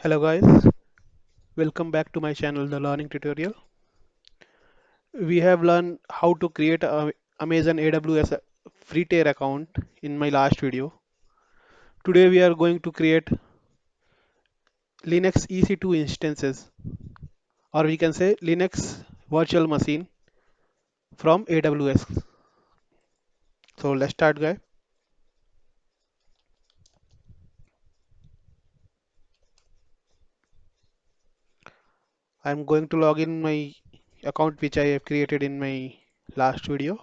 Hello guys, welcome back to my channel The Learning Tutorial. We have learned how to create a Amazon AWS free tier account in my last video. Today we are going to create Linux EC2 instances, or we can say Linux virtual machine from AWS. So let's start guys. I'm going to log in my account which I have created in my last video.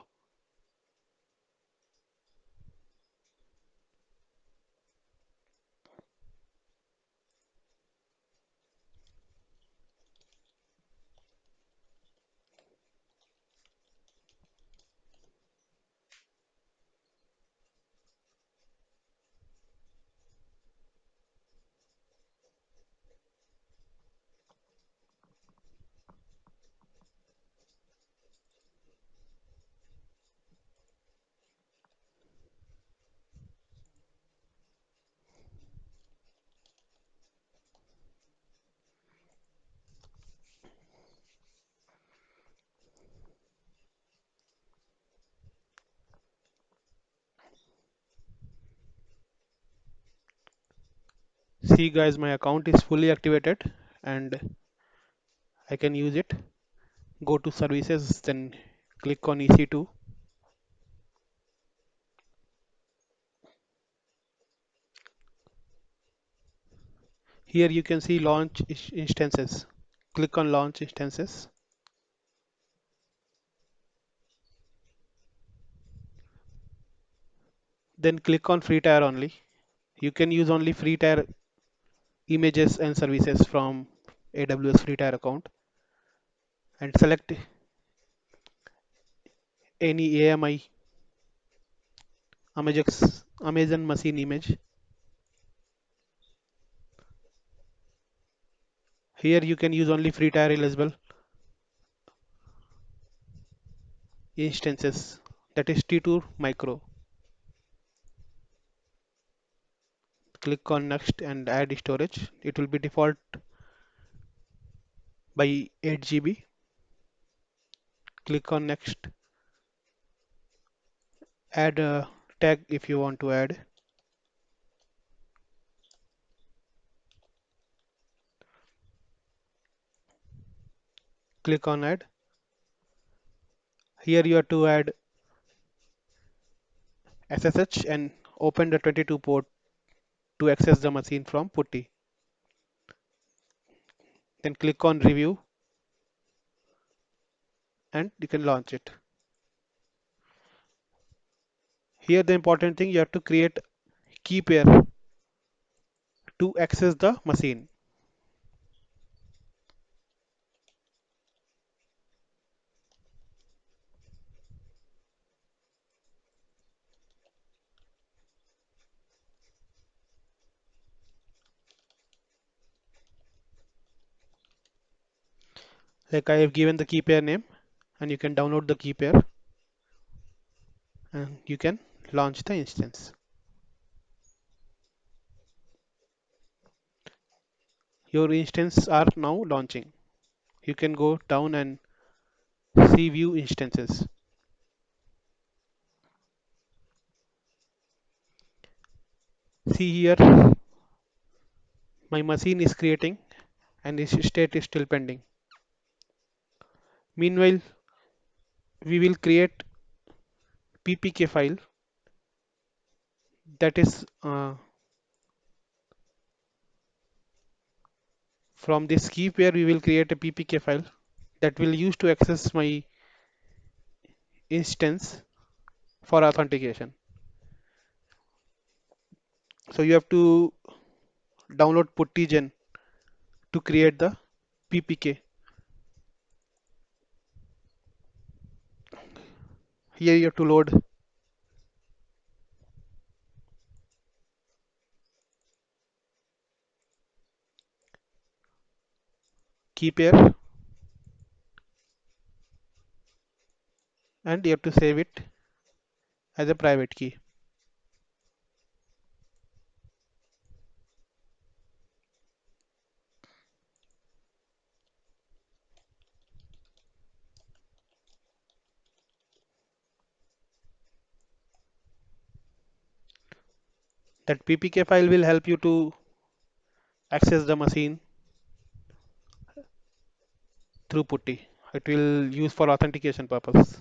See guys, my account is fully activated and I can use it. Go to services, then click on EC2. Here you can see launch instances. Click on launch instances. Then click on free tier only. You can use only free tier images and services from AWS free tier account and select any AMI Amazon machine image. Here you can use only free tier eligible instances, that is T2 micro. Click on next and add storage. It will be default by 8 GB. Click on next. Add a tag if you want to add. Click on add. Here you have to add SSH and open the 22 port to access the machine from PuTTY. Then click on review and you can launch it. Here the important thing, you have to create key pair to access the machine. Like I have given the key pair name and you can download the key pair and you can launch the instance. Your instances are now launching. You can go down and see view instances. See here, my machine is creating and its state is still pending. Meanwhile, we will create ppk file, that is from this key pair we will create a ppk file that will use to access my instance for authentication. So you have to download puttygen to create the ppk. Here you have to load key pair and you have to save it as a private key. That PPK file will help you to access the machine through putty. It will use for authentication purpose.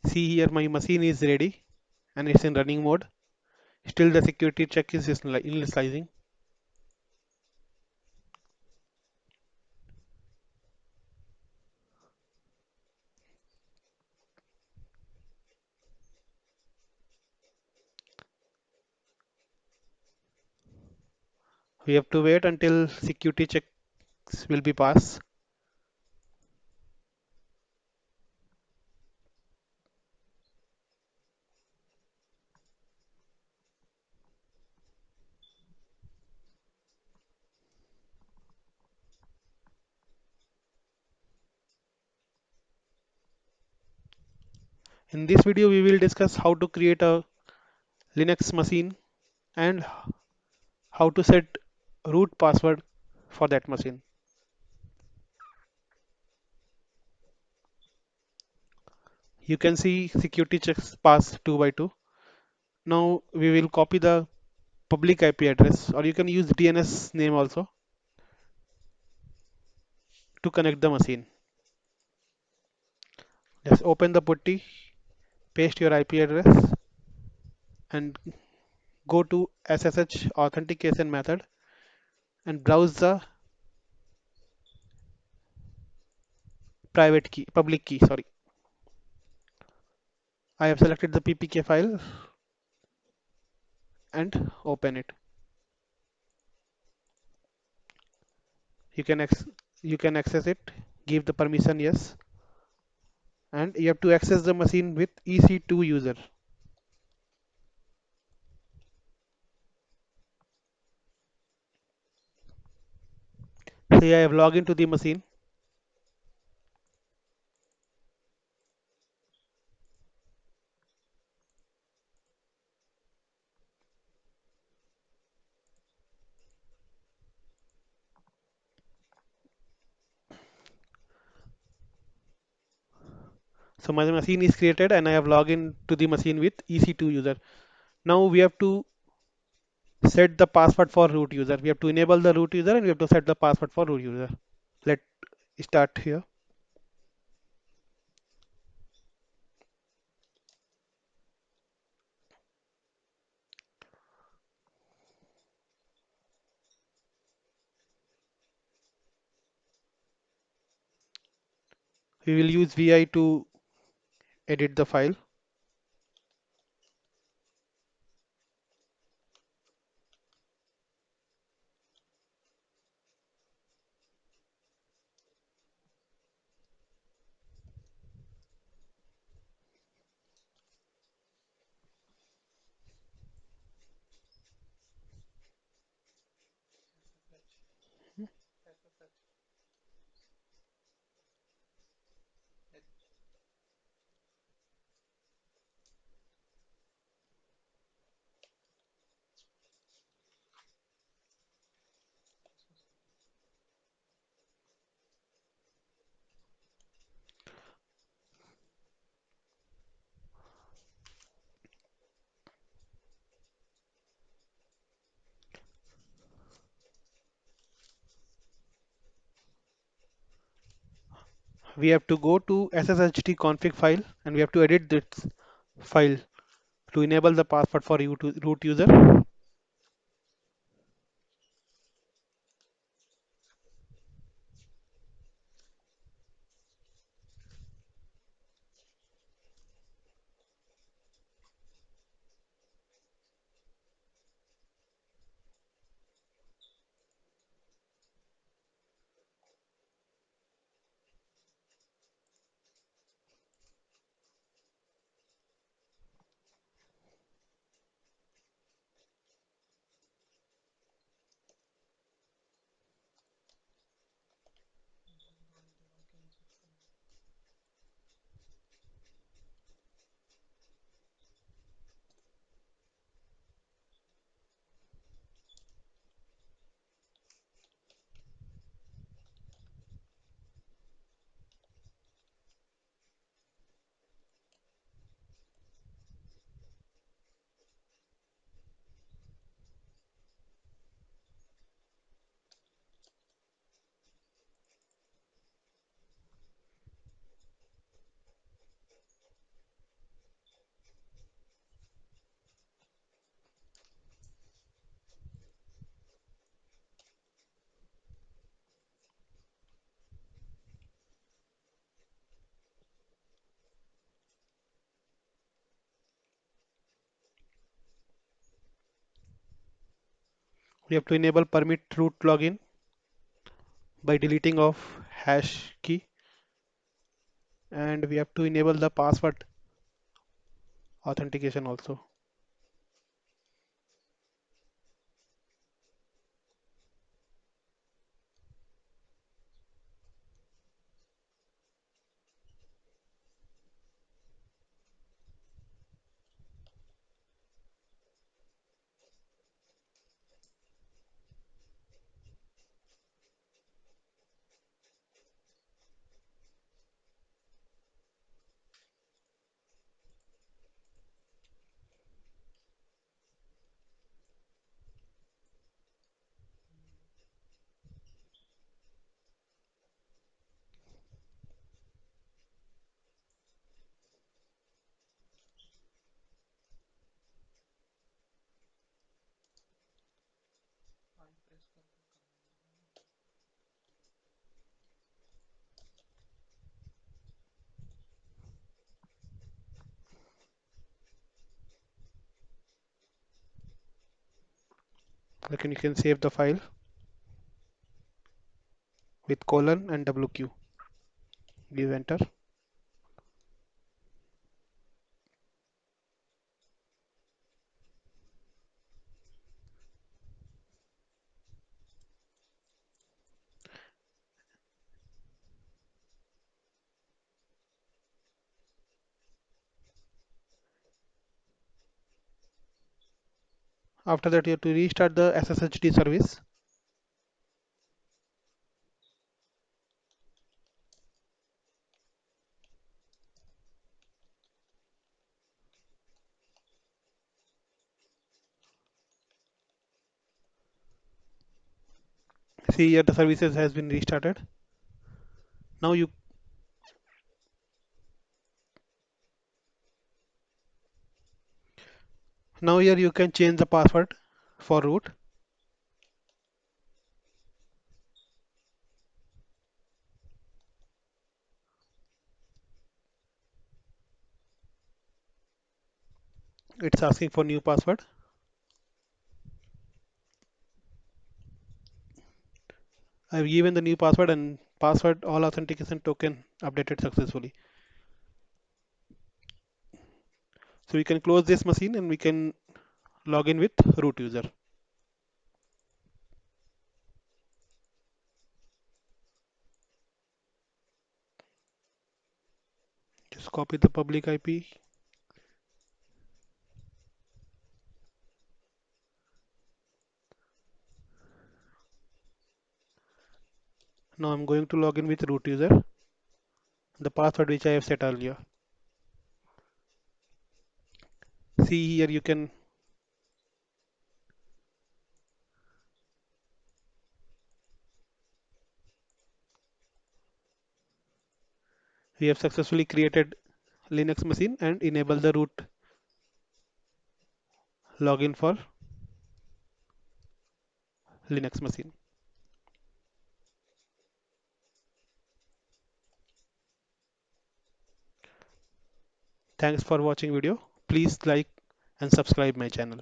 See here, my machine is ready and it's in running mode. Still the security check is initializing. We have to wait until security checks will be passed. In this video, we will discuss how to create a Linux machine and how to set root password for that machine. You can see security checks pass 2 by 2. Now we will copy the public IP address, or you can use DNS name also to connect the machine. Just open the putty, paste your IP address and go to SSH authentication method and browse the public key, sorry. I have selected the PPK file and open it. You can you can access it, give the permission yes, and you have to access the machine with EC2 user. Say I have logged into the machine. So my machine is created and I have logged in to the machine with EC2 user. Now we have to set the password for root user. We have to enable the root user and we have to set the password for root user. Let's start here. We will use VI to edit the file. We have to go to SSHD config file and we have to edit this file to enable the password for root user. We have to enable permit root login by deleting of hash key, and we have to enable the password authentication also. Like, and you can save the file with colon and WQ. Give enter. After that, you have to restart the SSHD service. See here the services has been restarted. Now you now here you can change the password for root. It's asking for new password. I've given the new password, and password all authentication token updated successfully. So we can close this machine and we can log in with root user. Just copy the public IP. Now I'm going to log in with root user, the password which I have set earlier. See here you can we have successfully created Linux machine and enable the root login for Linux machine. Thanks for watching video. Please like and subscribe my channel.